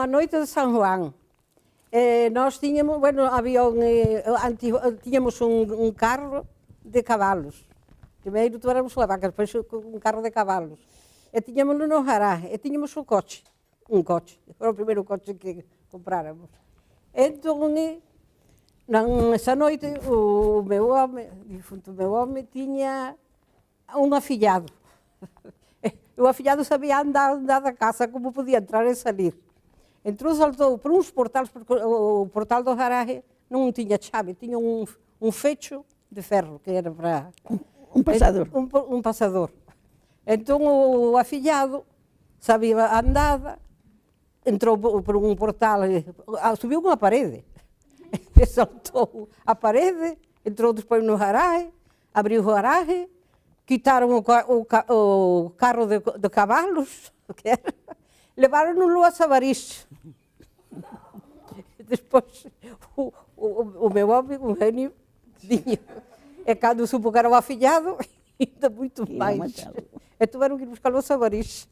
noite de São João. Nós tínhamos, bueno, tínhamos um carro de cavalos. Primeiro tínhamos uma vaca, depois um carro de cavalos. E tínhamos no garaje, e tínhamos um coche. Foi o primeiro coche que compráramos. Então, nessa noite, o meu homem, tinha um afilhado. O afilhado sabia andar da casa, como podia entrar e sair. Entrou, saltou por uns portais, porque o portal do garaje não tinha chave, tinha um fecho de ferro, que era para... Um passador. Um passador. Então o afilhado sabia andar, entrou por um portal, subiu uma parede, saltou a parede, entrou depois no garaje, abriu o garaje, quitaram o carro de cavalos, levaram-no a Savariche. Depois, o meu homem, um gênio, quando supo que era o afilhado, ainda muito mais. E tiveram que ir buscar-lo a Savariche.